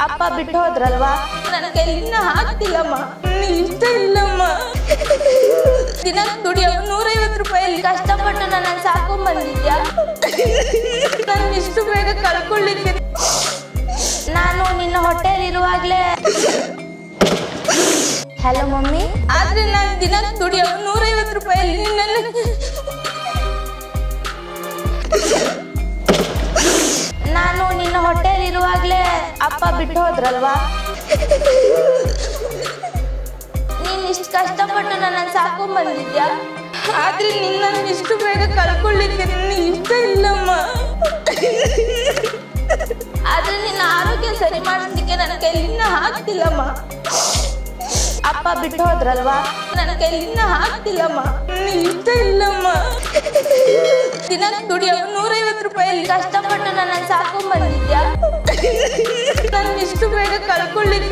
ಅಪ್ಪ ಬಿಟ್ಟು ಹೋದ್ರಲ್ವಾ, ನನ್ನ ಕೈಲಿನ್ನ ಆಗ್ತಿಲ್ಲಮ್ಮ. ಇಷ್ಟ ಇಲ್ಲಮ್ಮ. ದಿನ ದುಡಿಯೋ 150 ರೂಪಾಯಲ್ಲಿ ಕಷ್ಟಪಟ್ಟು ನನ್ನ ಸಾಕೊಂಡ್ ಬಂದಿದ್ಯಾ. ನಾನು ಇಷ್ಟು ಬೇಗ ಕಳ್ಕೊಳ್ಳಿಕ್ಕೆ ನಾನು ನಿನ್ನ ಹೊಟ್ಟೆಯಲ್ಲಿ ಇರುವಾಗ್ಲೇ. Hello mummy. ಆದ್ರೆ ನಾನು ದಿನ ದುಡಿಯೋ 150 ರೂಪಾಯಲ್ಲಿ ನಾನು ನಿನ್ನ ಹೊಟ್ಟೆಯಲ್ಲಿ ಇರುವಾಗ್ಲೇ ಅಪ್ಪ ಬಿಟ್ಟು ಹೋದ್ರಲ್ವಾ. ನೀನ್ ಇಷ್ಟು ಕಷ್ಟಪಟ್ಟು ನನ್ನ ಸಾಕೊಂಡ್ ಬಂದಿದ್ಯಾ. ಆದ್ರೆ ನಿನ್ನ ಇಷ್ಟು ಬೇಗ ಕಳ್ಕೊಳ್ಳಿಕ್ಕೆ ಇಷ್ಟ ಇಲ್ಲಮ್ಮ. ಆದ್ರೆ ನಿನ್ನ ಆರೋಗ್ಯ ಸರಿ ಮಾಡೋದಕ್ಕೆ ನನ್ನ ಕೈಲಿನ್ನ ಆಗ್ತಿಲ್ಲಮ್ಮ. ಅಪ್ಪ ಬಿಟ್ಟು ಹೋದ್ರಲ್ವಾ, ನನ್ನ ಕೈಲಿನ್ನ ಆಗ್ತಿಲ್ಲಮ್ಮ. ಇಷ್ಟ ಇಲ್ಲಮ್ಮ. ದಿನ ದುಡಿಯೋ 150 ರೂಪಾಯಲ್ಲಿ ಕಷ್ಟಪಟ್ಟು ನನ್ನ ಸಾಕೊಂಡ್ ಬಂದಿದ್ಯಾ. ನಾನು ಇಷ್ಟು ಬೇಗ ಕಳ್ಕೊಳ್ಳಿಕ್ಕೆ